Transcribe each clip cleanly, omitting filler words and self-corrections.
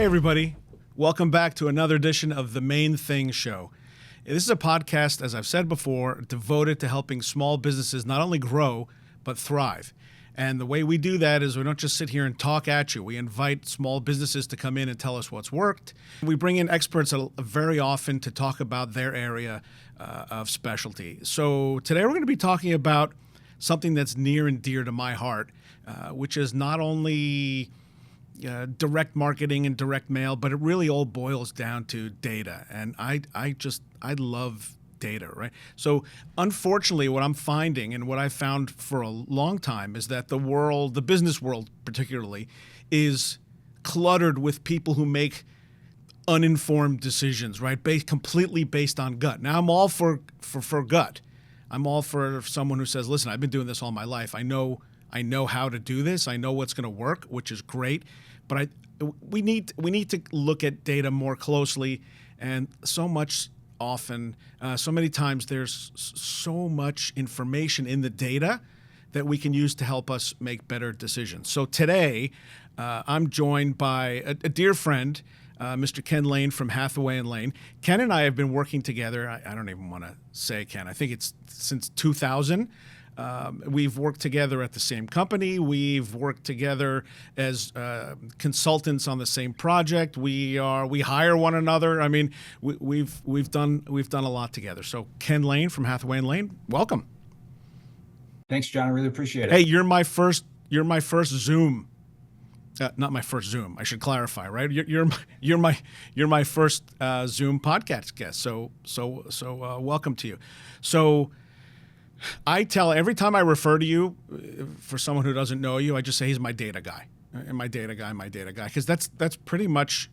Hey, everybody. Welcome back to another edition of The Main Thing Show. This is a podcast, as I've said before, devoted to helping small businesses not only grow, but thrive. And the way we do that is we don't just sit here and talk at you. We invite small businesses to come in and tell us what's worked. We bring in experts very often to talk about their area of specialty. So today we're going to be talking about something that's near and dear to my heart, which is not only direct marketing and direct mail, but it really all boils down to data. And I love data, right? So unfortunately, what I'm finding and what I've found for a long time is that the business world particularly, is cluttered with people who make uninformed decisions, right? Completely based on gut. Now, I'm all for gut. I'm all for someone who says, listen, I've been doing this all my life. I know how to do this. I know what's going to work, which is great. But we need to look at data more closely. And so many times there's so much information in the data that we can use to help us make better decisions. So today, I'm joined by a dear friend, Mr. Ken Lane from Hathaway and Lane. Ken and I have been working together. I don't even want to say Ken. I think it's since 2000. We've worked together at the same company. We've worked together as consultants on the same project. We hire one another. I mean, we've done a lot together. So Ken Lane from Hathaway and Lane, welcome. Thanks, John. I really appreciate it. Hey, you're my first Zoom. Not my first Zoom. I should clarify, right? You're my first Zoom podcast guest. So welcome to you. So I tell every time I refer to you, for someone who doesn't know you, I just say he's my data guy, and my data guy, because that's pretty much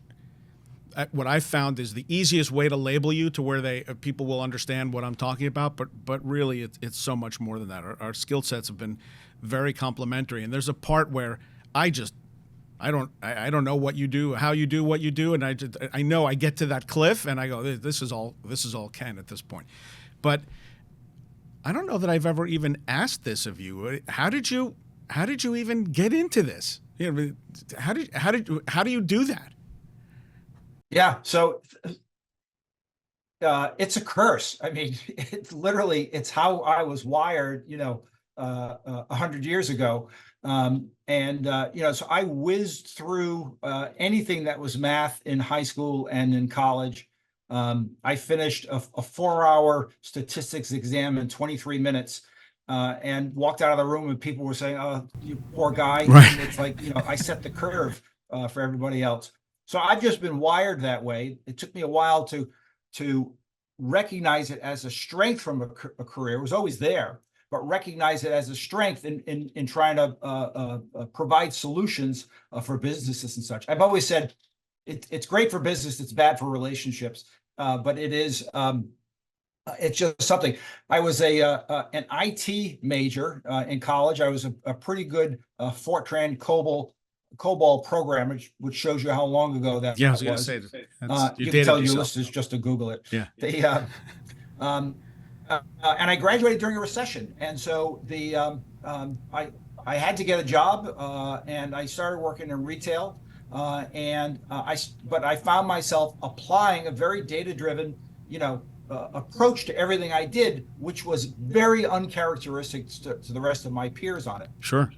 what I've found is the easiest way to label you to where people will understand what I'm talking about. But really, it's so much more than that. Our skill sets have been very complementary, and there's a part where I don't know what you do, how you do what you do, and I know I get to that cliff and I go, this is all Ken at this point, but I don't know that I've ever even asked this of you. How did you even get into this? How do you do that? Yeah. So it's a curse. I mean, it's how I was wired, 100 years ago. So I whizzed through anything that was math in high school and in college. I finished a 4-hour statistics exam in 23 minutes and walked out of the room and people were saying, oh, you poor guy. Right. And it's like, I set the curve for everybody else. So I've just been wired that way. It took me a while to recognize it as a strength from a career. It was always there, but recognize it as a strength in trying to provide solutions for businesses and such. I've always said it's great for business, it's bad for relationships. But it's just something. I was an IT major in college. I was a pretty good Fortran COBOL programmer, which shows you how long ago that was. Yeah, I was going to say you can tell your listeners just to Google it. Yeah. And I graduated during a recession, and so I had to get a job, and I started working in retail. But I found myself applying a very data-driven, approach to everything I did, which was very uncharacteristic to the rest of my peers on it. Sure.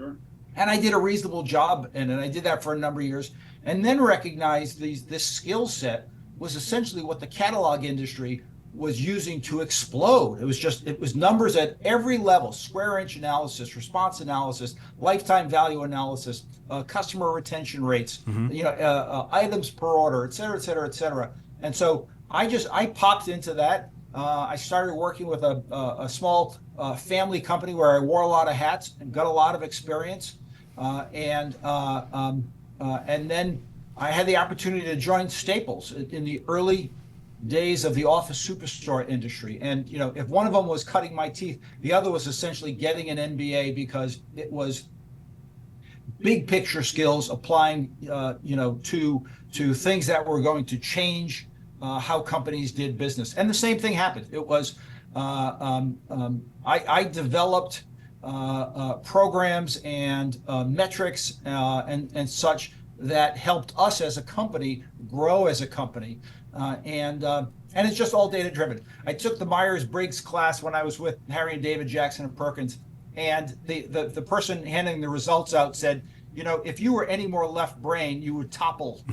And I did a reasonable job, and I did that for a number of years, and then recognized this skill set was essentially what the catalog industry was using to explode. It was numbers at every level: square inch analysis, response analysis, lifetime value analysis, customer retention rates, items per order, et cetera, et cetera, et cetera. And so I popped into that. I started working with a small family company where I wore a lot of hats and got a lot of experience. And then I had the opportunity to join Staples in the early days of the office superstore industry. And, if one of them was cutting my teeth, the other was essentially getting an MBA, because it was big picture skills applying, to things that were going to change how companies did business. And the same thing happened. It was, I developed programs and metrics and such that helped us as a company grow as a company. And it's just all data driven. I took the Myers-Briggs class when I was with Harry and David Jackson and Perkins, and the person handing the results out said, if you were any more left brain, you would topple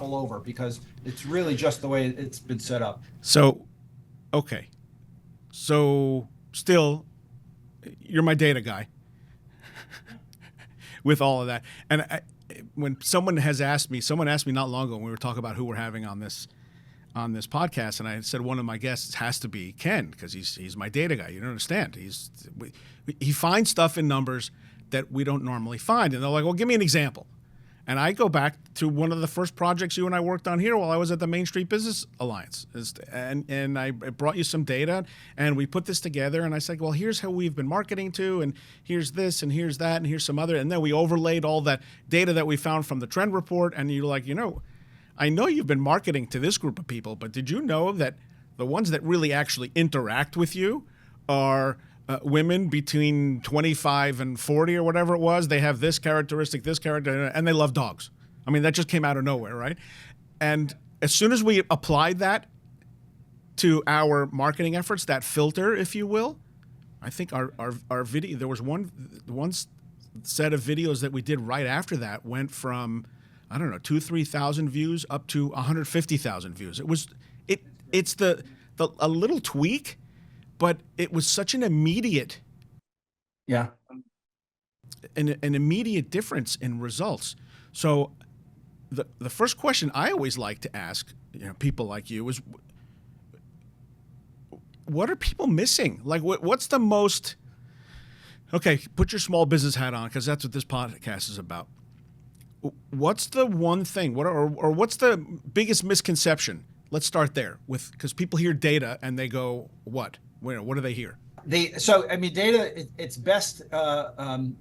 over, because it's really just the way it's been set up. So, okay. So still, you're my data guy with all of that. And when someone asked me not long ago when we were talking about who we're having on this podcast, and I said one of my guests has to be Ken, because he's my data guy. You don't understand. He finds stuff in numbers that we don't normally find. And they're like, well, give me an example. And I go back to one of the first projects you and I worked on here while I was at the Main Street Business Alliance. And I brought you some data, and we put this together, and I said, well, here's how we've been marketing to, and here's this, and here's that, and here's some other. And then we overlaid all that data that we found from the trend report, and you're like, I know you've been marketing to this group of people, but did you know that the ones that really actually interact with you are women between 25 and 40 or whatever it was? They have this characteristic, and they love dogs. I mean, that just came out of nowhere, right? And as soon as we applied that to our marketing efforts, that filter, if you will, I think our video, there was one set of videos that we did right after that went from, I don't know, 2,000-3,000 views up to 150,000 views. It's a little tweak, but it was such an immediate, an immediate difference in results. So the first question I always like to ask people like you is, what are people missing? Like, what's the most? Okay, put your small business hat on, because that's what this podcast is about. What's the one thing? What's the biggest misconception? Let's start there because people hear data and they go, what? What do they hear? Data, it's best done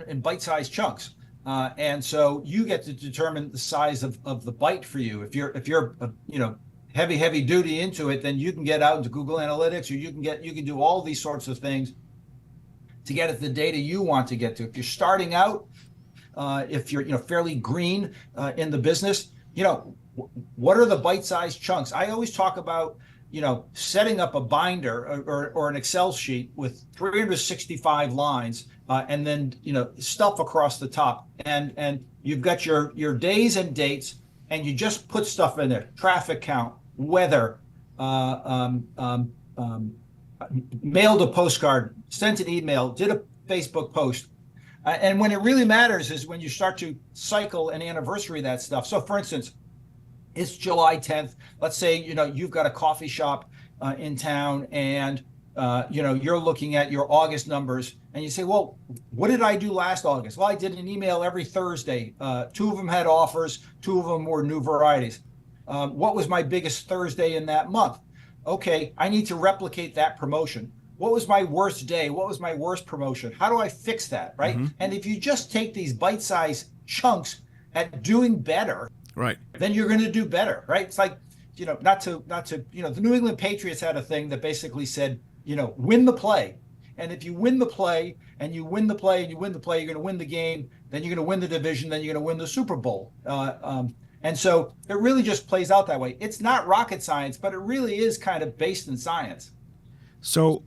in bite-sized chunks, and so you get to determine the size of the bite for you. If you're heavy duty into it, then you can get out into Google Analytics, or you can do all these sorts of things to get at the data you want to get to. If you're starting out, if you're fairly green in the business, what are the bite-sized chunks? I always talk about setting up a binder or an Excel sheet with 365 lines, and then stuff across the top, and you've got your days and dates, and you just put stuff in there: traffic count, weather, mailed a postcard, sent an email, did a Facebook post. And when it really matters is when you start to cycle and anniversary that stuff. So, for instance, it's July 10th. Let's say you've got a coffee shop in town, and you're looking at your August numbers, and you say, well, what did I do last August? Well, I did an email every Thursday. 2 of them had offers, 2 of them were new varieties. What was my biggest Thursday in that month? Okay, I need to replicate that promotion. What was my worst day? What was my worst promotion? How do I fix that, right? Mm-hmm. And if you just take these bite-sized chunks at doing better, right, then you're going to do better, right? It's like, not to the New England Patriots had a thing that basically said, win the play. And if you win the play, and you win the play, and you win the play, you're going to win the game, then you're going to win the division, then you're going to win the Super Bowl. And so it really just plays out that way. It's not rocket science, but it really is kind of based in science. So,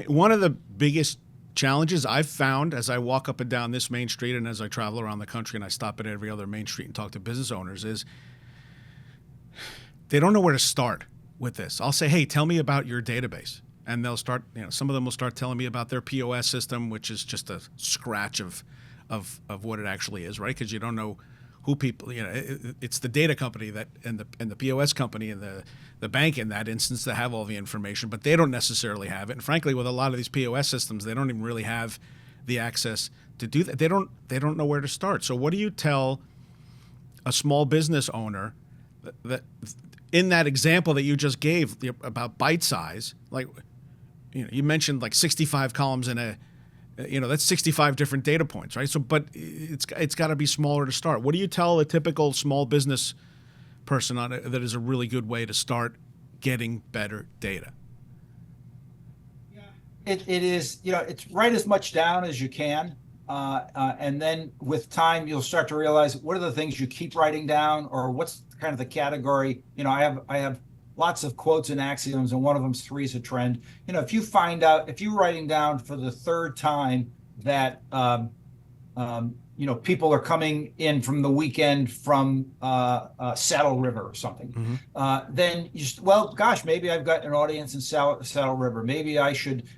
one of the biggest challenges I've found as I walk up and down this main street, and as I travel around the country and I stop at every other main street and talk to business owners, is they don't know where to start with this. I'll say, hey, tell me about your database. And they'll start, some of them will start telling me about their POS system, which is just a scratch of what it actually is, right? Because you don't know who people, it's the data company and the POS company and the bank in that instance that have all the information, but they don't necessarily have it. And frankly, with a lot of these POS systems, they don't even really have the access to do that. They don't know where to start. So what do you tell a small business owner that in that example that you just gave about bite size, like, you mentioned like 65 columns in a, that's 65 different data points, right? So, but it's got to be smaller to start. What do you tell a typical small business person that is a really good way to start getting better data? Yeah, it is, it's write as much down as you can. And then with time, you'll start to realize what are the things you keep writing down, or what's kind of the category. I have lots of quotes and axioms, and one of them's three is a trend. If you're writing down for the third time that people are coming in from the weekend from Saddle River or something. Then well, gosh, maybe I've got an audience in Saddle River. Maybe I should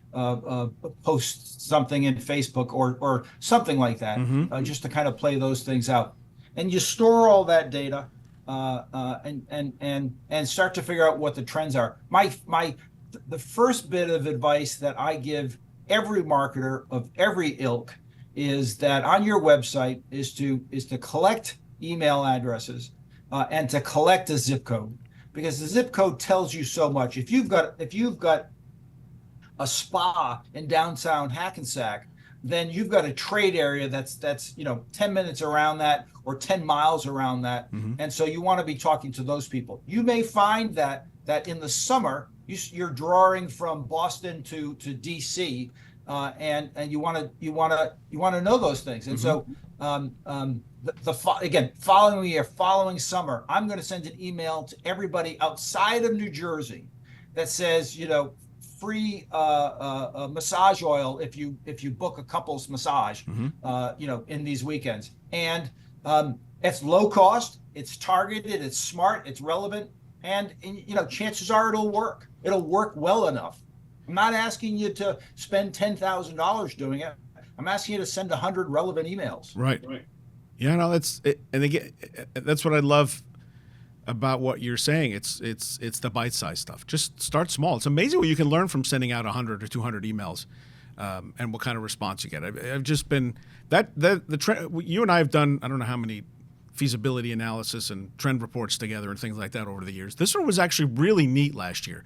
post something in Facebook or something like that, just to kind of play those things out. And you store all that data and start to figure out what the trends are. The first bit of advice that I give every marketer of every ilk is that on your website is to collect email addresses and to collect a zip code, because the zip code tells you so much. If you've got a spa in downtown Hackensack, then you've got a trade area that's 10 minutes around that or 10 miles around that, and so you want to be talking to those people. You may find that in the summer you're drawing from Boston to DC. And you want to know those things, and so following summer, I'm going to send an email to everybody outside of New Jersey that says, free massage oil if you book a couple's massage, in these weekends, and it's low cost, it's targeted, it's smart, it's relevant, and chances are it'll work. It'll work well enough. I'm not asking you to spend $10,000 doing it. I'm asking you to send 100 relevant emails. Right. Yeah, no, that's it. And again, that's what I love about what you're saying. It's the bite-sized stuff. Just start small. It's amazing what you can learn from sending out 100 or 200 emails, and what kind of response you get. I've just been the trend. You and I have done, I don't know how many feasibility analysis and trend reports together and things like that over the years. This one was actually really neat last year,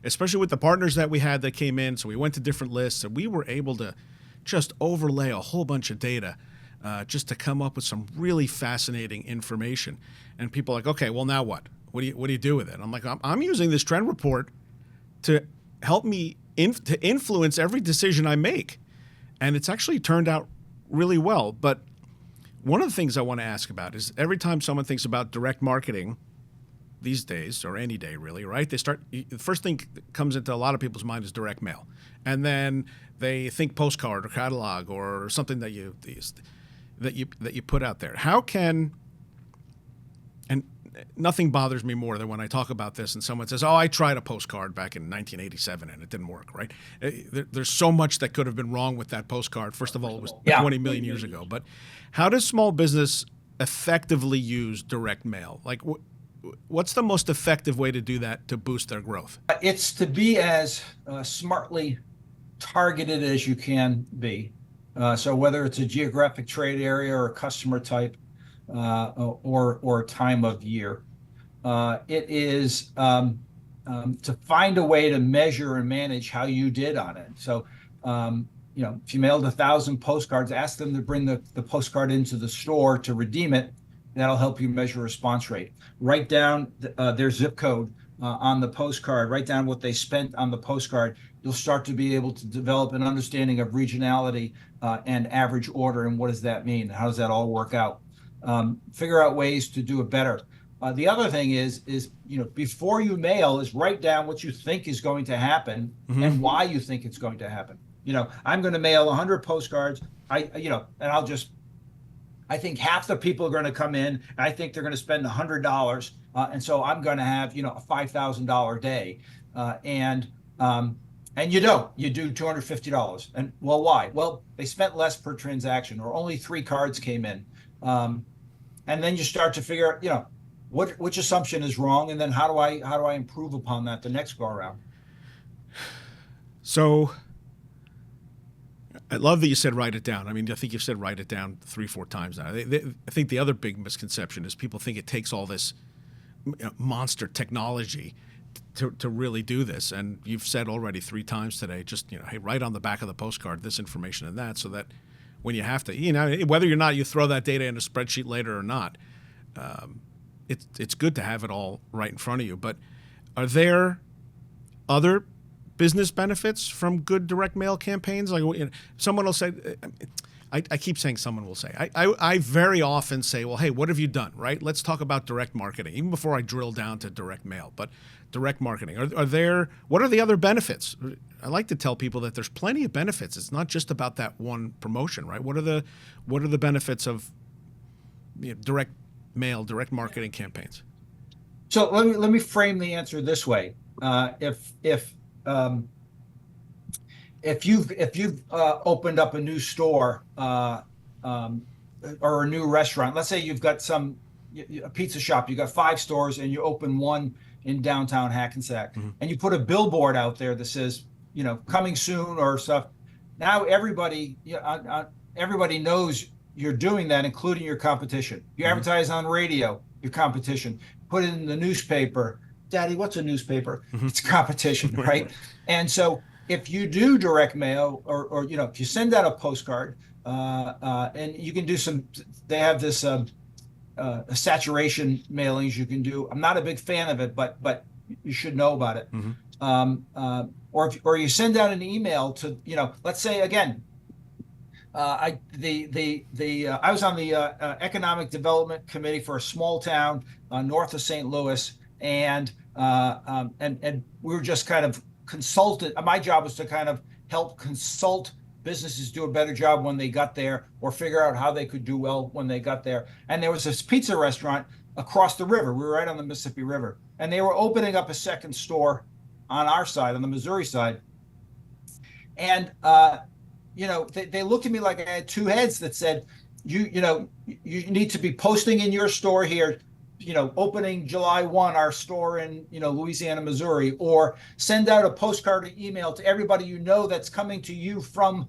especially with the partners that we had that came in. So we went to different lists, and we were able to just overlay a whole bunch of data just to come up with some really fascinating information. And people are like, okay, well, now what? What do you do with it? I'm like, I'm using this trend report to help me to influence every decision I make. And it's actually turned out really well. But one of the things I want to ask about is every time someone thinks about direct marketing these days, or any day really, right? The first thing that comes into a lot of people's mind is direct mail. And then they think postcard or catalog or something that you put out there. And nothing bothers me more than when I talk about this and someone says, oh, I tried a postcard back in 1987 and it didn't work, right? There's so much that could have been wrong with that postcard. First of all, it was 20 million years ago. But how does small business effectively use direct mail? Like, what's the most effective way to do that to boost their growth? It's to be as smartly targeted as you can be. So whether it's a geographic trade area or a customer type, or time of year, it is to find a way to measure and manage how you did on it. So, if you mailed 1,000 postcards, ask them to bring the postcard into the store to redeem it. That'll help you measure response rate. Write down their zip code on the postcard. Write down what they spent on the postcard. You'll start to be able to develop an understanding of regionality and average order, and what does that mean? How does that all work out? Figure out ways to do it better. The other thing is before you mail, is write down what you think is going to happen and why you think it's going to happen. I'm going to mail 100 postcards. I think half the people are going to come in, and I think they're going to spend $100, and so I'm going to have a $5,000 day, and you do $250. And well, why? Well, they spent less per transaction, or only 3 cards came in, and then you start to figure out which assumption is wrong, and then how do I improve upon that the next go around. So I love that you said write it down. I mean, I think you've said write it down 3-4 times now. I think the other big misconception is people think it takes all this monster technology to really do this. And you've said already 3 times today, just, hey, write on the back of the postcard this information and that, so that when you have to, whether or not you throw that data in a spreadsheet later or not, it's good to have it all right in front of you. But are there other business benefits from good direct mail campaigns? Like, someone will say, I keep saying someone will say. I very often say, well, hey, what have you done, right? Let's talk about direct marketing, even before I drill down to direct mail. But direct marketing, what are the other benefits? I like to tell people that there's plenty of benefits. It's not just about that one promotion, right? What are the benefits of direct mail, direct marketing campaigns? So let me frame the answer this way. If you've opened up a new store or a new restaurant, let's say you've got a pizza shop, you got 5 stores, and you open one in downtown Hackensack, and you put a billboard out there that says, coming soon or stuff. Now everybody knows you're doing that, including your competition. You advertise on radio, your competition. Put it in the newspaper. Daddy, what's a newspaper? It's competition, right? And so if you do direct mail or if you send out a postcard, and you can do they have this saturation mailings you can do. I'm not a big fan of it, but you should know about it. Or you send out an email to, let's say again, I was on the economic development committee for a small town north of St. Louis, and we were just kind of consulted. My job was to kind of help consult businesses do a better job when they got there, or figure out how they could do well when they got there. And there was this pizza restaurant across the river. We were right on the Mississippi River, and they were opening up a second store on our side, on the Missouri side. And they looked at me like I had 2 heads that said, you need to be posting in your store here, opening July 1, our store in, Louisiana, Missouri, or send out a postcard or email to everybody that's coming to you from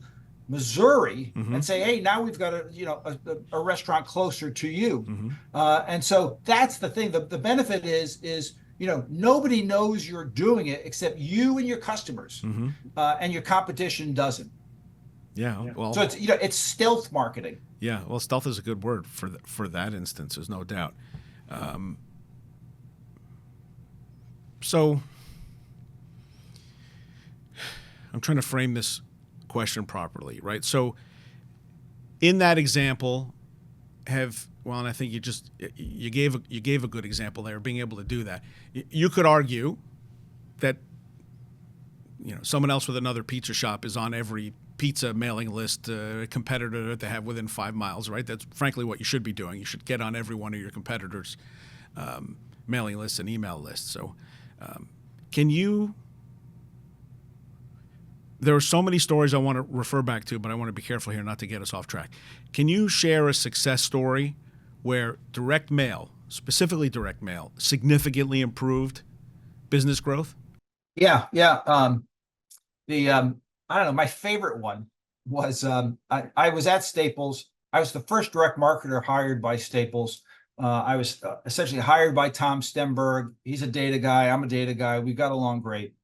Missouri, and say, hey, now we've got a restaurant closer to you. And so that's the thing. The benefit is nobody knows you're doing it except you and your customers, and your competition doesn't. Yeah, well, so it's stealth marketing. Yeah, well, stealth is a good word for that instance. There's no doubt. So I'm trying to frame this question properly, right? So in that example, and I think you gave a good example there, being able to do that. You could argue that someone else with another pizza shop is on every pizza mailing list, competitor that they have within 5 miles, right? That's frankly what you should be doing. You should get on every one of your competitors' mailing lists and email lists. So there are so many stories I want to refer back to, but I want to be careful here not to get us off track. Can you share a success story where direct mail, specifically direct mail, significantly improved business growth? Yeah. I don't know. My favorite one was I was at Staples. I was the first direct marketer hired by Staples. I was essentially hired by Tom Stemberg. He's a data guy. I'm a data guy. We got along great.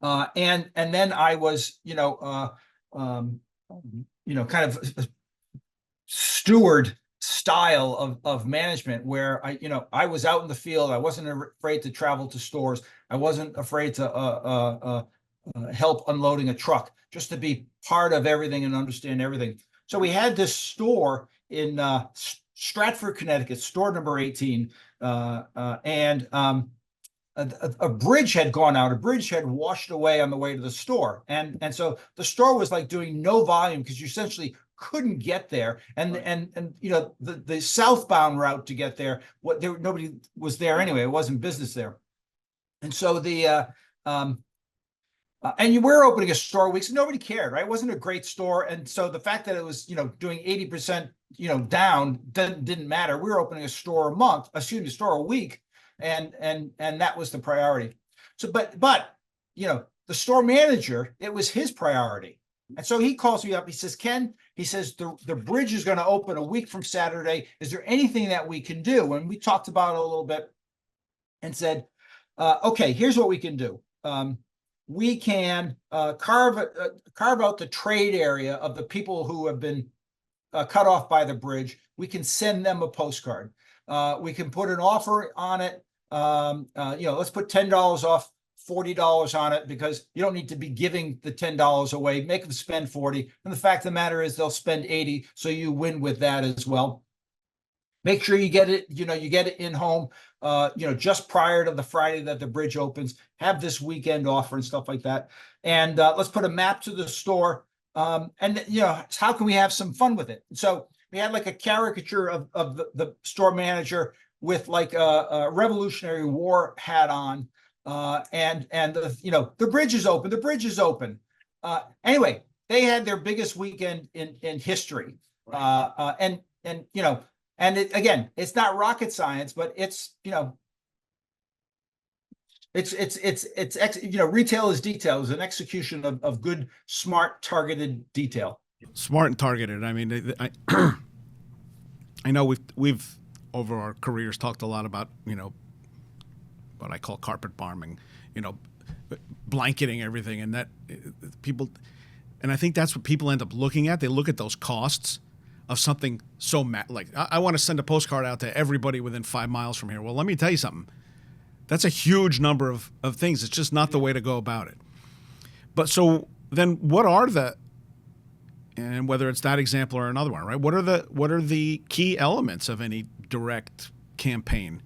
And then I was, kind of a steward style of management where I was out in the field. I wasn't afraid to travel to stores. I wasn't afraid to help unloading a truck, just to be part of everything and understand everything. So we had this store in Stratford, Connecticut, store number 18, and a bridge had gone out. A bridge had washed away on the way to the store, and so the store was like doing no volume because you essentially couldn't get there, and the southbound route to get there, nobody was there anyway. It wasn't business there, and so and you were opening a store a week, so nobody cared, right? It wasn't a great store, and so the fact that it was, doing 80%, down didn't matter. We were opening a store a week, and that was the priority. So, but the store manager, it was his priority, and so he calls me up. He says, Ken, the bridge is going to open a week from Saturday. Is there anything that we can do? And we talked about it a little bit, and said, okay, here's what we can do. We can carve out the trade area of the people who have been cut off by the bridge. We can send them a postcard. We can put an offer on it. Let's put $10 off $40 on it, because you don't need to be giving the $10 away. Make them spend 40. And the fact of the matter is they'll spend 80. So you win with that as well. Make sure you get it, you get it in home, just prior to the Friday that the bridge opens. Have this weekend offer and stuff like that. And let's put a map to the store. And how can we have some fun with it? So we had like a caricature of the store manager with like a Revolutionary War hat on, and the bridge is open. The bridge is open. Anyway, they had their biggest weekend in history, and again, it's not rocket science, but it's retail is detail. It's an execution of good, smart, targeted detail. Smart and targeted. I mean, I know we've over our careers talked a lot about what I call carpet bombing, blanketing everything, and that people, and I think that's what people end up looking at. They look at those costs of something so like I want to send a postcard out to everybody within 5 miles from here. Well, let me tell you something. That's a huge number of things. It's just not the way to go about it. But so then what are and whether it's that example or another one, right? What are the key elements of any direct campaign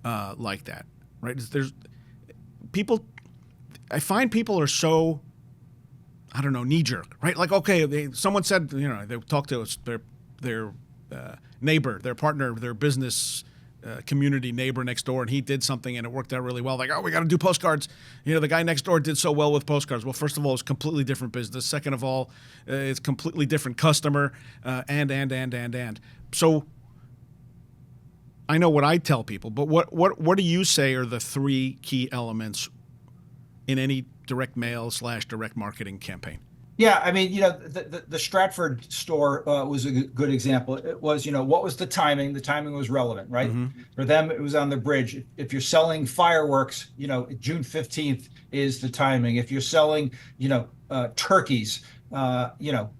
like that, right? There's people, I find people are so, I don't know, knee jerk, right? Like, okay, someone said, they talked to us, their neighbor, their partner, their business community neighbor next door, and he did something and it worked out really well. Like, oh, we got to do postcards. The guy next door did so well with postcards. Well, first of all, it's completely different business. Second of all, it's completely different customer, and. So I know what I tell people, but what do you say are the 3 key elements in any direct mail / direct marketing campaign? Yeah, I mean, the Stratford store was a good example. It was, what was the timing? The timing was relevant, right? Mm-hmm. For them, it was on the bridge. If you're selling fireworks, June 15th is the timing. If you're selling, turkeys, October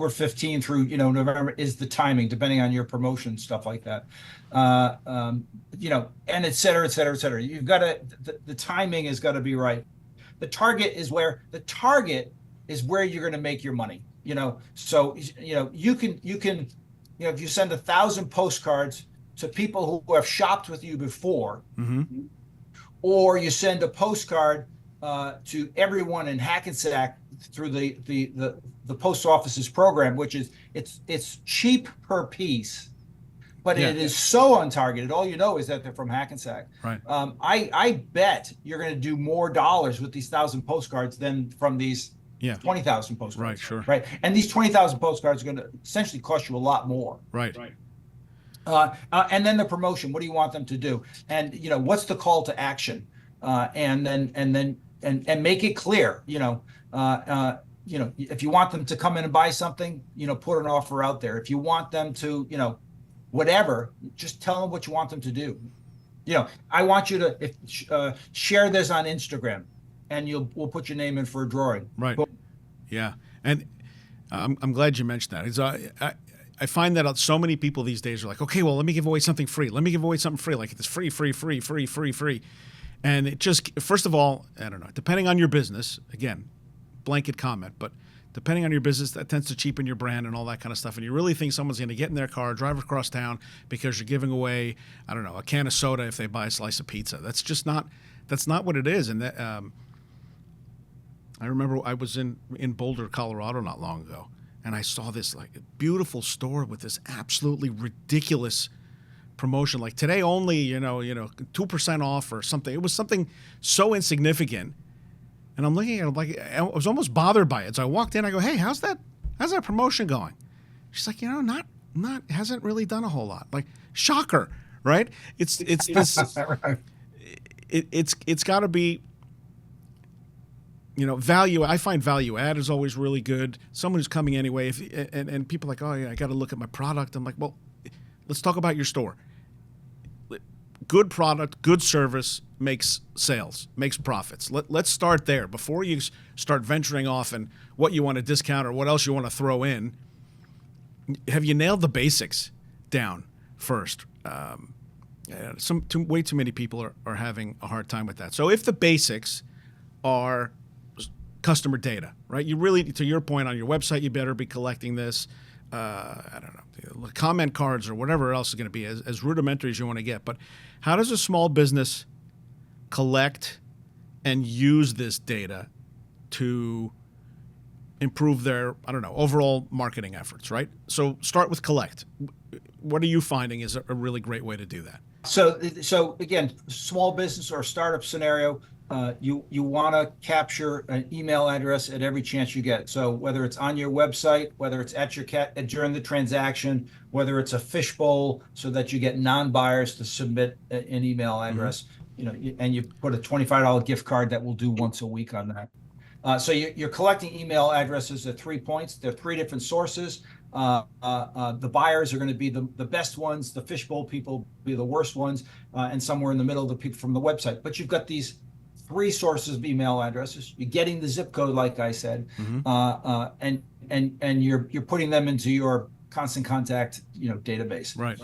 15th through, November is the timing, depending on your promotion, stuff like that. And et cetera, et cetera, et cetera. You've got to, the timing has got to be right. The target is where you're going to make your money, so, you can, if you send 1,000 postcards to people who have shopped with you before, mm-hmm. or you send a postcard to everyone in Hackensack through the post office's program, which is it's cheap per piece, but it is so untargeted. All is that they're from Hackensack. Right. I bet you're going to do more dollars with these 1,000 postcards than from these 20,000 postcards. Right. Sure. Right. And these 20,000 postcards are going to essentially cost you a lot more. Right. And then the promotion. What do you want them to do? And what's the call to action? And then make it clear. If you want them to come in and buy something, put an offer out there. If you want them to, whatever, just tell them what you want them to do. I want you to share this on Instagram, and we'll put your name in for a drawing. Right. Yeah. And I'm glad you mentioned that. I find that so many people these days are like, okay, well, let me give away something free. Let me give away something free. Like it's free. And it just, first of all, I don't know, depending on your business, again, blanket comment, but depending on your business, that tends to cheapen your brand and all that kind of stuff. And you really think someone's going to get in their car, drive across town because you're giving away, I don't know, a can of soda if they buy a slice of pizza. That's not what it is. And that, I remember I was in Boulder, Colorado not long ago, and I saw this like beautiful store with this absolutely ridiculous promotion, like today only, 2% off or something. It was something so insignificant. And I'm looking at it like I was almost bothered by it. So I walked in, I go, hey, how's that promotion going? She's like, not hasn't really done a whole lot. Like, shocker, right? It's this it's gotta be, value. I find value add is always really good. Someone who's coming anyway, and people are like, oh yeah, I gotta look at my product. I'm like, well, let's talk about your store. Good product, good service makes sales, makes profits. Let's start there before you start venturing off and what you want to discount or what else you want to throw in. Have you nailed the basics down first? Way too many people are having a hard time with that. So if the basics are customer data, right? You really, to your point, on your website, you better be collecting this. I don't know, comment cards or whatever else is going to be as rudimentary as you want to get. But how does a small business collect and use this data to improve their, I don't know, overall marketing efforts, right? So start with collect. What are you finding is a really great way to do that? So again, small business or startup scenario, you want to capture an email address at every chance you get. So whether it's on your website, whether it's at your during the transaction, whether it's a fishbowl, so that you get non-buyers to submit an email address, and you put a $25 gift card that will do once a week on that. So you're collecting email addresses at 3 points. There are 3 different sources. The buyers are going to be the best ones. The fishbowl people will be the worst ones, and somewhere in the middle, the people from the website. But you've got these 3 sources of email addresses. You're getting the zip code, like I said, and you're putting them into your constant contact, database. Right.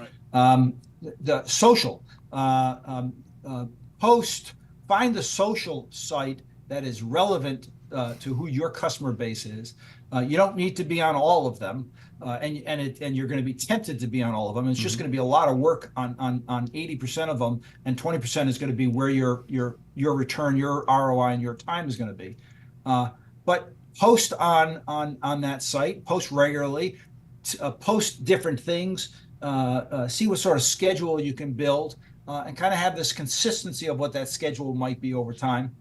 The social post. Find the social site that is relevant to who your customer base is. You don't need to be on all of them, and you're going to be tempted to be on all of them. It's just going to be a lot of work on 80% of them, and 20% is going to be where your return, your ROI, and your time is going to be. But post on that site, post regularly, post different things, see what sort of schedule you can build, and kind of have this consistency of what that schedule might be over time.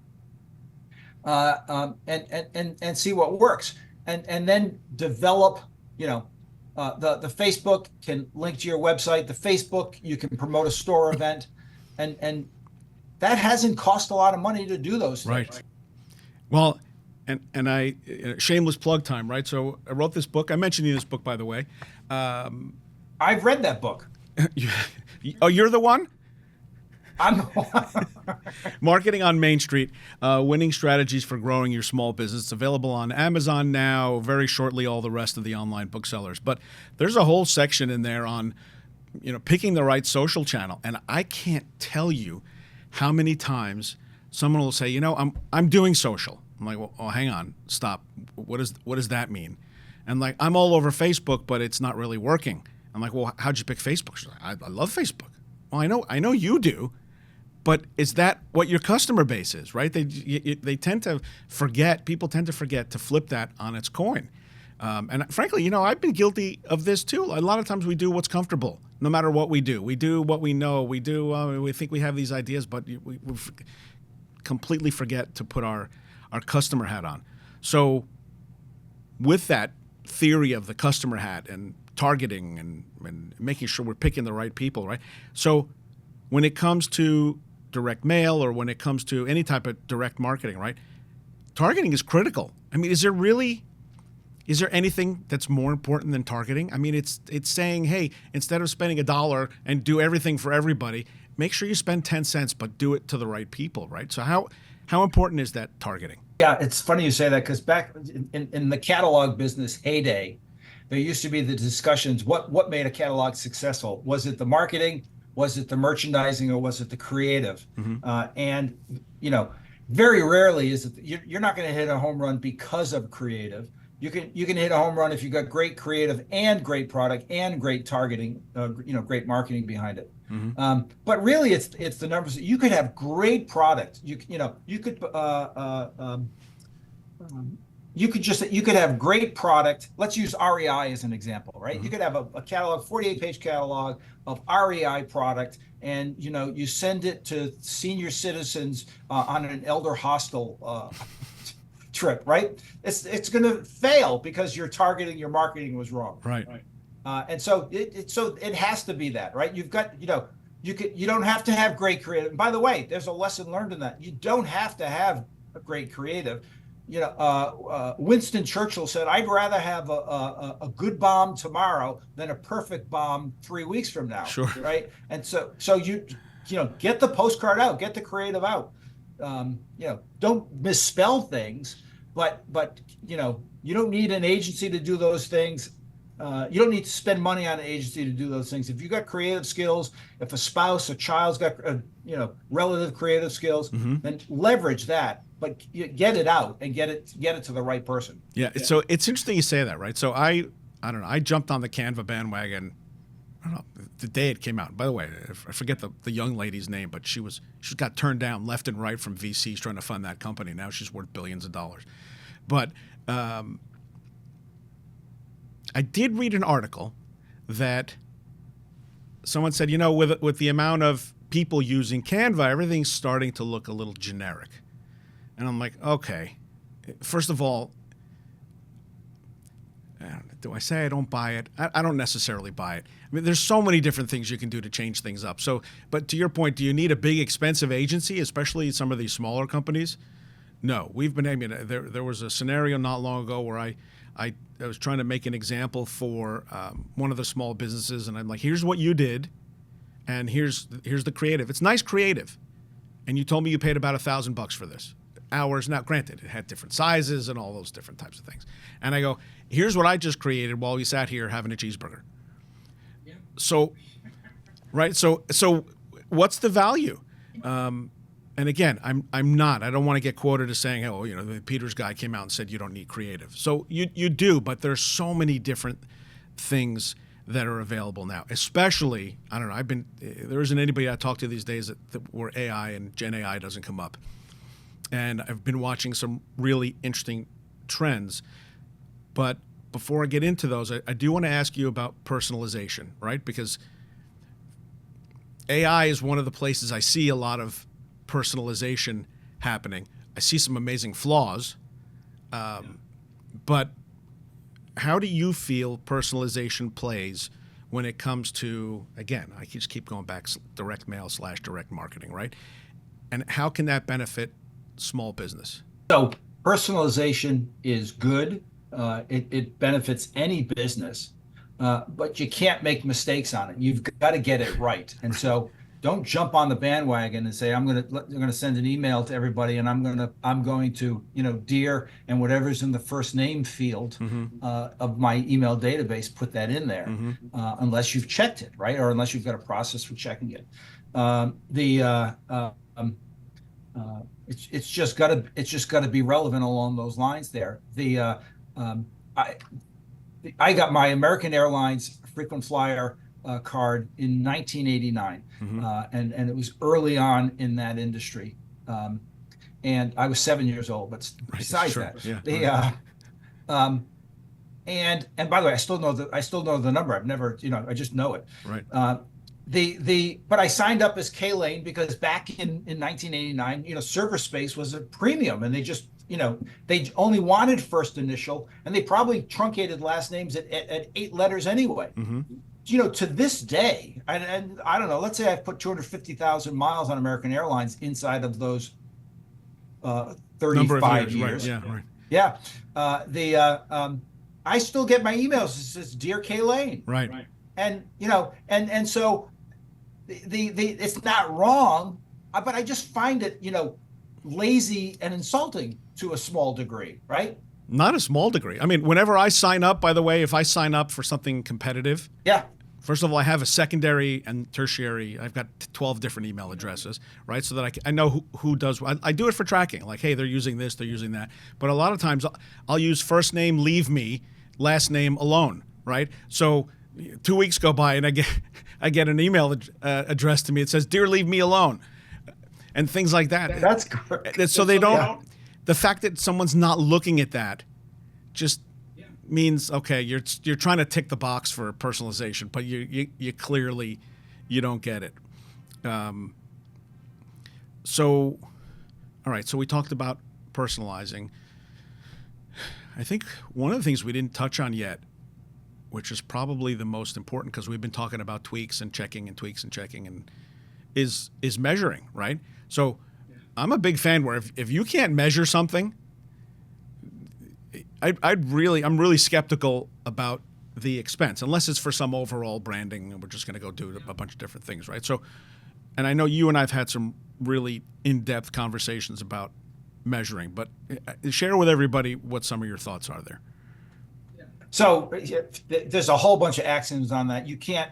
And see what works, and then develop. The Facebook can link to your website. The Facebook, you can promote a store event, and that hasn't cost a lot of money to do those things. Right. Well, and I shameless plug time, right? So I wrote this book. I mentioned you this book, by the way. I've read that book. Oh, you're the one? I'm Marketing on Main Street, Winning Strategies for Growing Your Small Business. It's available on Amazon now, very shortly all the rest of the online booksellers. But there's a whole section in there on, picking the right social channel. And I can't tell you how many times someone will say, I'm doing social. I'm like, well, oh, hang on, stop. What does that mean? And like, I'm all over Facebook, but it's not really working. I'm like, well, how'd you pick Facebook? She's like, I love Facebook. Well, I know you do. But is that what your customer base is, right? They tend to forget, people tend to forget to flip that on its coin. And frankly, I've been guilty of this too. A lot of times we do what's comfortable, no matter what we do. We do what we know. We think we have these ideas, but we completely forget to put our customer hat on. So with that theory of the customer hat and targeting and making sure we're picking the right people, right? So when it comes to direct mail or when it comes to any type of direct marketing, right? Targeting is critical. I mean, is there anything that's more important than targeting? I mean, it's saying, hey, instead of spending $1 and do everything for everybody, make sure you spend 10 cents, but do it to the right people, right? So how important is that targeting? Yeah, it's funny you say that, because back in the catalog business heyday, there used to be the discussions, what made a catalog successful? Was it the marketing? Was it the merchandising, or was it the creative? And very rarely is it. You're not going to hit a home run because of creative. You can hit a home run if you've got great creative and great product and great targeting, great marketing behind it. But really, it's the numbers. You could have great product. You could have great product. Let's use REI as an example, right? You could have a catalog, 48-page catalog of REI product, and you send it to senior citizens on an elder hostel trip, right? It's going to fail because your marketing was wrong. Right. And so it has to be that, right? You've got you don't have to have great creative. And by the way, there's a lesson learned in that. You don't have to have a great creative. Winston Churchill said, "I'd rather have a good bomb tomorrow than a perfect bomb 3 weeks from now." Sure. Right. And so you get the postcard out, get the creative out. Don't misspell things, but you don't need an agency to do those things. You don't need to spend money on an agency to do those things. If you got creative skills, if a spouse, a child's got relative creative skills, then leverage that. But you get it out and get it to the right person. Yeah. So it's interesting you say that, right? So I don't know. I jumped on the Canva bandwagon. I don't know the day it came out. By the way, I forget the young lady's name, but she got turned down left and right from VCs trying to fund that company. Now she's worth billions of dollars. But I did read an article that someone said, with the amount of people using Canva, everything's starting to look a little generic. And I'm like, okay, first of all, do I say I don't buy it? I don't necessarily buy it. I mean, there's so many different things you can do to change things up. So, but to your point, do you need a big, expensive agency, especially some of these smaller companies? No, there was a scenario not long ago where I was trying to make an example for one of the small businesses, and I'm like, here's what you did, and here's the creative. It's nice creative, and you told me you paid about $1,000 for this. Hours. Now, granted, it had different sizes and all those different types of things. And I go, here's what I just created while we sat here having a cheeseburger. Yeah. So, right. So what's the value? And again, I don't want to get quoted as saying, oh, the Peters guy came out and said you don't need creative. So you do, but there's so many different things that are available now, especially, I don't know, there isn't anybody I talk to these days where AI and Gen AI doesn't come up. And I've been watching some really interesting trends. But before I get into those, I do want to ask you about personalization, right? Because AI is one of the places I see a lot of personalization happening. I see some amazing flaws. But how do you feel personalization plays when it comes to, again, I just keep going back, direct mail / direct marketing, right? And how can that benefit small business? So personalization is good. It benefits any business, but you can't make mistakes on it. You've got to get it right. And so don't jump on the bandwagon and say, I'm going to send an email to everybody, and I'm going to dear and whatever's in the first name field of my email database, put that in there, unless you've checked it, right? Or unless you've got a process for checking it. It's just got to be relevant along those lines there. I got my American Airlines frequent flyer card in 1989, and it was early on in that industry, and I was 7 years old. But besides that, and by the way, I still know the number. I've never, I just know it. Right. But I signed up as K-Lane because back in 1989, server space was a premium, and they just, they only wanted first initial, and they probably truncated last names at 8 letters anyway. To this day, and I don't know, let's say I've put 250,000 miles on American Airlines inside of those 35 years. Right. Yeah, right. Yeah. I still get my emails. It says, "Dear K-Lane." Right. And and so it's not wrong, but I just find it lazy and insulting to a small degree, right? Not a small degree. I mean, whenever I sign up, by the way, if I sign up for something competitive, first of all, I have a secondary and tertiary. I've got 12 different email addresses, right? So that I know who does. I do it for tracking. Like, hey, they're using this, they're using that. But a lot of times, I'll use first name, leave me, last name alone, right? So 2 weeks go by and I get an email addressed to me. It says, "Dear, leave me alone," and things like that. That's great. So they don't. Yeah. The fact that someone's not looking at that just means, okay, you're trying to tick the box for personalization, but you clearly you don't get it. So, all right. So we talked about personalizing. I think one of the things we didn't touch on yet, which is probably the most important, because we've been talking about tweaks and checking and tweaks and checking, and is measuring, right? So I'm a big fan where if you can't measure something, I'm really skeptical about the expense, unless it's for some overall branding and we're just going to go do a bunch of different things, right? So, and I know you and I've had some really in-depth conversations about measuring, but share with everybody what some of your thoughts are there. So there's a whole bunch of axioms on that. You can't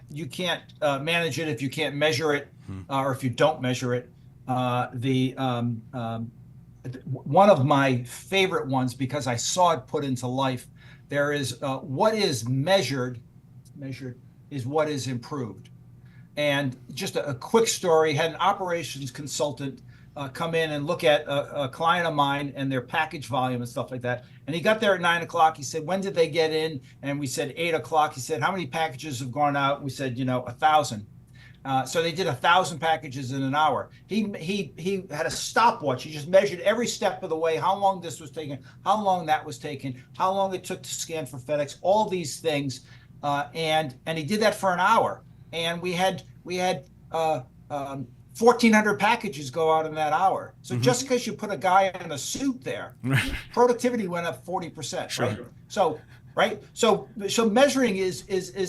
manage it if you can't measure it, or if you don't measure it. One of my favorite ones, because I saw it put into life, there is what is measured is what is improved. And just a quick story, had an operations consultant come in and look at a client of mine and their package volume and stuff like that. And he got there at 9 o'clock. He said, when did they get in? And we said 8 o'clock. He said, how many packages have gone out? We said, 1,000. So they did 1,000 packages in an hour. He had a stopwatch. He just measured every step of the way, how long this was taking, how long that was taking, how long it took to scan for FedEx, all these things. And he did that for an hour. And we had 1,400 packages go out in that hour. So just because you put a guy in a suit there, productivity went up 40%. Sure. Right? So So measuring is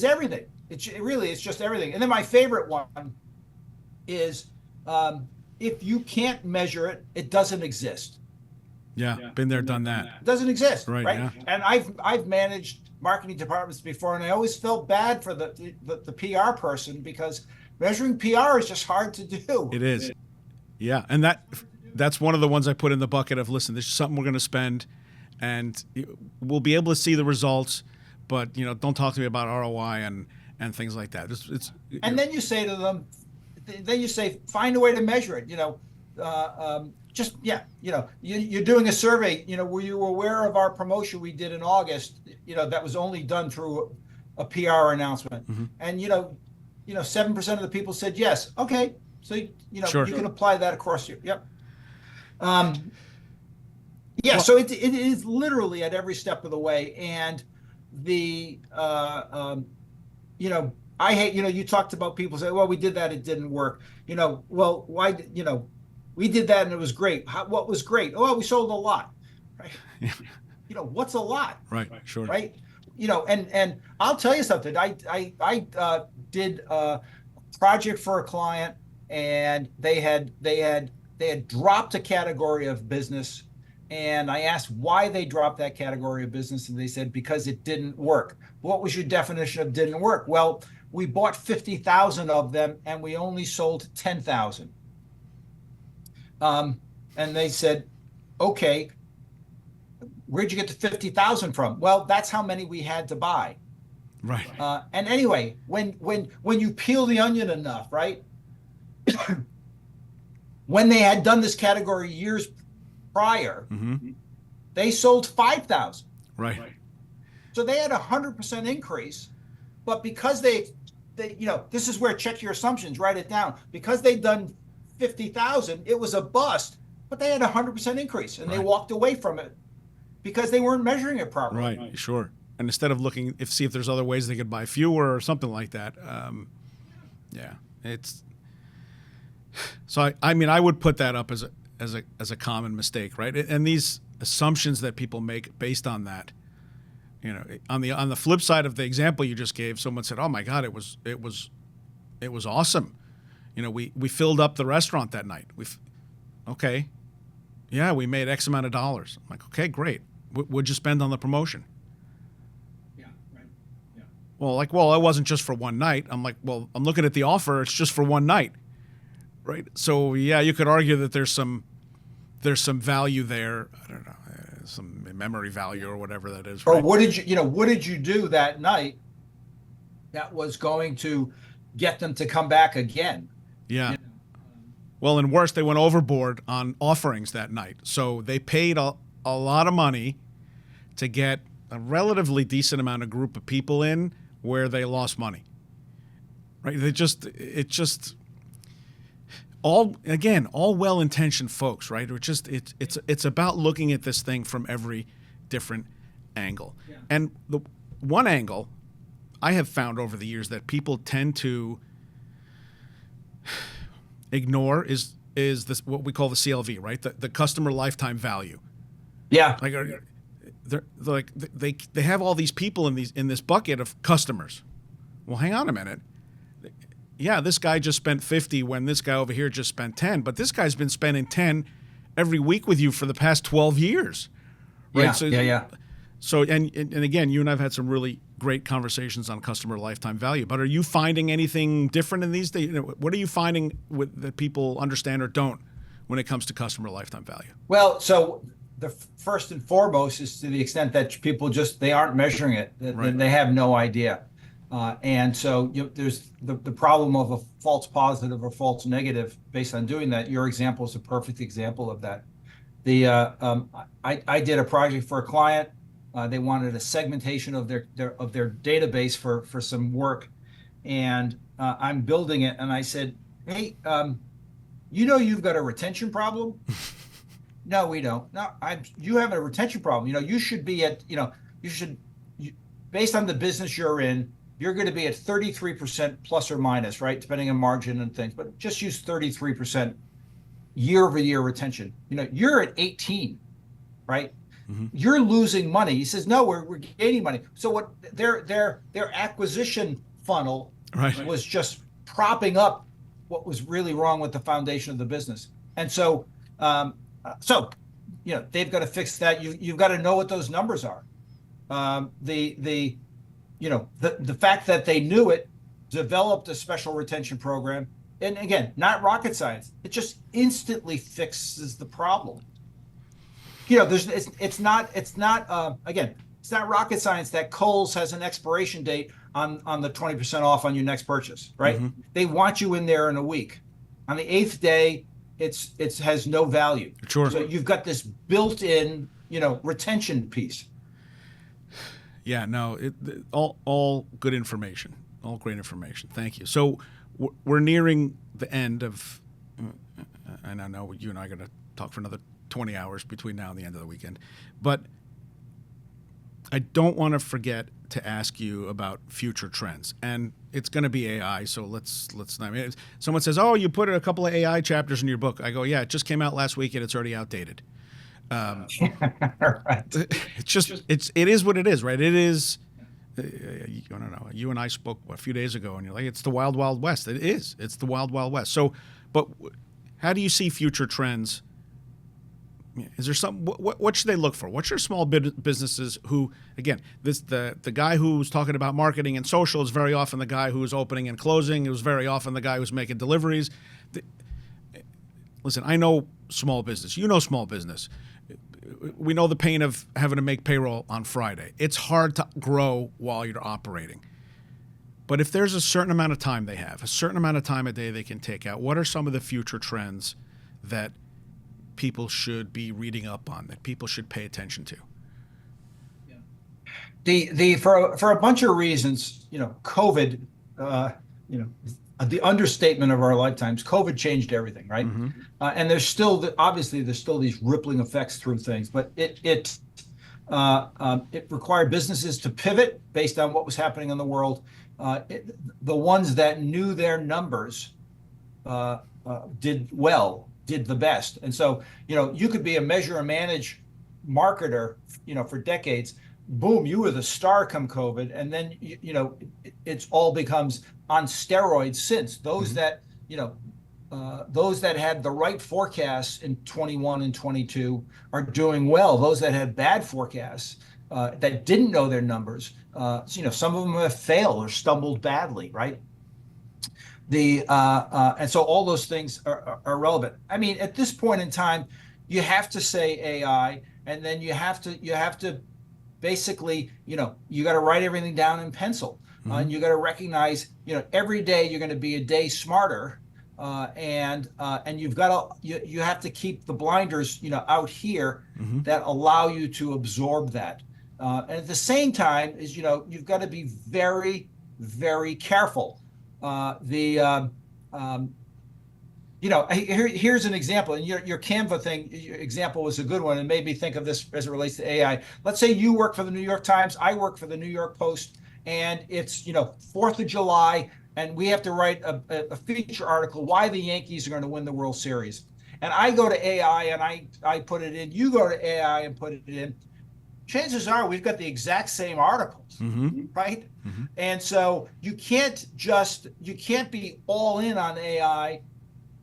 everything. It really is just everything. And then my favorite one is if you can't measure it, it doesn't exist. Yeah, been there, done that. It doesn't exist, right? Yeah. And I've managed marketing departments before, and I always felt bad for the PR person, because measuring PR is just hard to do. It is. Yeah, and that's one of the ones I put in the bucket of, listen, this is something we're going to spend, and we'll be able to see the results, but don't talk to me about ROI and things like that. And then you say to them, find a way to measure it. You're doing a survey. Were you aware of our promotion we did in August? That was only done through a PR announcement. Mm-hmm. And 7% of the people said yes. Okay, so sure. You can apply that across your. Yep. So it is literally at every step of the way. And I hate, you talked about people say, well, we did that, it didn't work. Well, why, we did that and it was great. What was great? Oh, we sold a lot, right? What's a lot? Right, sure. Right? And I'll tell you something. I did a project for a client, and they had dropped a category of business. And I asked why they dropped that category of business, and they said, because it didn't work. What was your definition of didn't work? Well, we bought 50,000 of them, and we only sold 10,000. And they said, okay, where'd you get the 50,000 from? Well, that's how many we had to buy. Right. And anyway, when you peel the onion enough, right? When they had done this category years prior, mm-hmm. they sold 5,000. Right. So they had 100% increase, but because they this is where check your assumptions, write it down. Because they'd done 50,000, it was a bust, but they had 100% increase, and they walked away from it because they weren't measuring it properly. Right. Sure. And instead of looking see if there's other ways they could buy fewer or something like that. It's. So I would put that up as a common mistake, right? And these assumptions that people make based on that, on the flip side of the example you just gave, someone said, "Oh my God, it was awesome." We filled up the restaurant that night. Okay, yeah, we made X amount of dollars. I'm like, okay, great. What'd you spend on the promotion? Yeah, right. Yeah. Well, it wasn't just for one night. I'm like, well, I'm looking at the offer. It's just for one night. Right. So yeah, you could argue that there's some value there. I don't know, some memory value or whatever that is. Right? Or what did you do that night that was going to get them to come back again? Yeah. Well, and worse, they went overboard on offerings that night. So they paid a lot of money to get a relatively decent amount of group of people in where they lost money. Right. All well-intentioned folks, right? It's about looking at this thing from every different angle. Yeah. And the one angle I have found over the years that people tend to ignore is this what we call the CLV, right? The customer lifetime value. Yeah. They have all these people in this bucket of customers. Well, hang on a minute. Yeah, this guy just spent 50 when this guy over here just spent 10, but this guy's been spending 10 every week with you for the past 12 years. Right? Yeah, So, and again, you and I've had some really great conversations on customer lifetime value. But are you finding anything different in these days? What are you finding that people understand or don't when it comes to customer lifetime value? Well, so the first and foremost is to the extent that people they aren't measuring it, Right. they have no idea. And so there's the problem of a false positive or false negative based on doing that. Your example is a perfect example of that. I did a project for a client. They wanted a segmentation of their database for some work, and I'm building it. And I said, "Hey, you've got a retention problem." No, we don't. No, you have a retention problem. You should be at based on the business you're in, you're going to be at 33% plus or minus, right, depending on margin and things. But just use 33% year-over-year retention. You're at 18, right? Mm-hmm. You're losing money. He says, no, we're gaining money. So what their acquisition funnel was just propping up what was really wrong with the foundation of the business. And so they've got to fix that. You've got to know what those numbers are. The fact that they knew it, developed a special retention program, and again, not rocket science. It just instantly fixes the problem. It's not rocket science that Kohl's has an expiration date on the 20% off on your next purchase, right? Mm-hmm. They want you in there in a week. On the 8th day, it has no value. Sure. So you've got this built-in, retention piece. Yeah, no, all good information, all great information. Thank you. So we're nearing the end of, and I know you and I are going to talk for another 20 hours between now and the end of the weekend, but I don't want to forget to ask you about future trends, and it's going to be AI. So let's. I mean, someone says, "Oh, you put a couple of AI chapters in your book." I go, "Yeah, it just came out last week and it's already outdated." Right. It is what it is, right? It is. I don't know. You and I spoke a few days ago, and you're like, "It's the wild, wild west." It is. It's the wild, wild west. So, but how do you see future trends? Is there some? What should they look for? What should small businesses who, again, the guy who's talking about marketing and social is very often the guy who's opening and closing. It was very often the guy who's making deliveries. Listen, I know small business. You know small business. We know the pain of having to make payroll on Friday. It's hard to grow while you're operating. But if there's a certain amount of time they have, a certain amount of time a day they can take out, what are some of the future trends that people should be reading up on, that people should pay attention to? For a bunch of reasons, COVID, the understatement of our lifetimes, COVID changed everything, right? Mm-hmm. And there's still these rippling effects through things, but it required businesses to pivot based on what was happening in the world. The ones that knew their numbers did the best. And so, you could be a measure and manage marketer, for decades. Boom, you were the star come COVID. And then, it's all becomes on steroids since. Those mm-hmm. Those that had the right forecasts in 21 and 22 are doing well. Those that had bad forecasts, that didn't know their numbers, some of them have failed or stumbled badly, right? And so all those things are relevant. I mean, at this point in time, you have to say AI, and then you have to basically, you got to write everything down in pencil, mm-hmm. And you got to recognize, every day you're going to be a day smarter, and you have to keep the blinders, out here, mm-hmm. that allow you to absorb that, and at the same time is, you've got to be very, very careful. Here's an example, and your Canva example was a good one, and made me think of this as it relates to AI. Let's say you work for the New York Times, I work for the New York Post, and it's 4th of July, and we have to write a feature article why the Yankees are going to win the World Series. And I go to AI and I put it in. You go to AI and put it in. Chances are we've got the exact same articles, mm-hmm. right? Mm-hmm. And so you can't be all in on AI,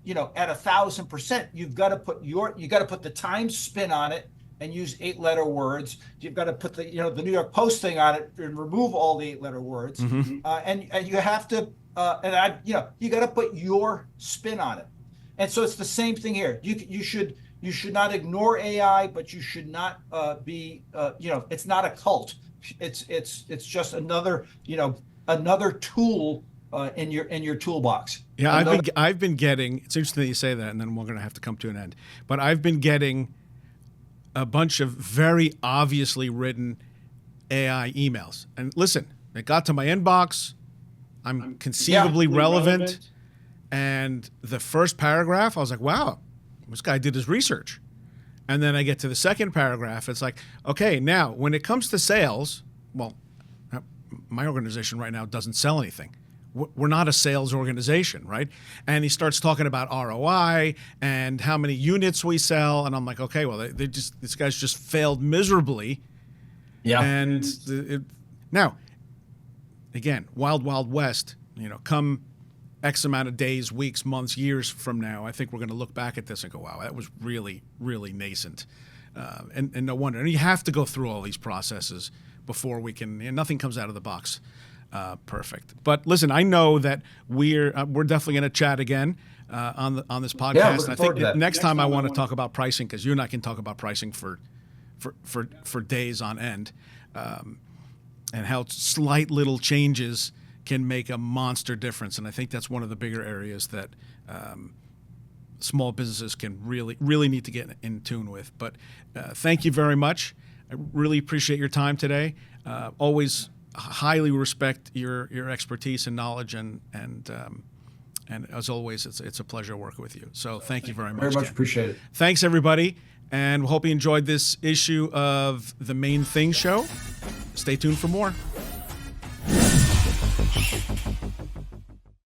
at 1,000%. You got to put the time spin on it. and use 8-letter words. You've got to put the New York Post thing on it and remove all the 8-letter words. And you have to you got to put your spin on it. And so it's the same thing here. You should not ignore AI, but you should not be it's not a cult. It's just another tool in your toolbox. Yeah, I've been getting. It's interesting that you say that, and then we're going to have to come to an end. But I've been getting a bunch of very obviously written AI emails. And listen, it got to my inbox. I'm conceivably relevant. And the first paragraph, I was like, wow, this guy did his research. And then I get to the second paragraph. It's like, okay, now when it comes to sales, well, my organization right now doesn't sell anything. We're not a sales organization, right? And he starts talking about ROI and how many units we sell. And I'm like, okay, well, this guy's just failed miserably. Yeah. And now, again, wild, wild west, come X amount of days, weeks, months, years from now, I think we're going to look back at this and go, wow, that was really, really nascent. And no wonder. And you have to go through all these processes before we can, nothing comes out of the box perfect. But listen, I know that we're definitely going to chat again on this podcast. Yeah, I think next time I want to talk about pricing, because you and I can talk about pricing for days on end, and how slight little changes can make a monster difference. And I think that's one of the bigger areas that small businesses can really, really need to get in tune with. But thank you very much. I really appreciate your time today. Always highly respect your expertise and knowledge, and as always, it's a pleasure working with you. So thank you very much. Very much Ken. appreciate it. Thanks, everybody, and we hope you enjoyed this issue of the Main Thing Show. Stay tuned for more.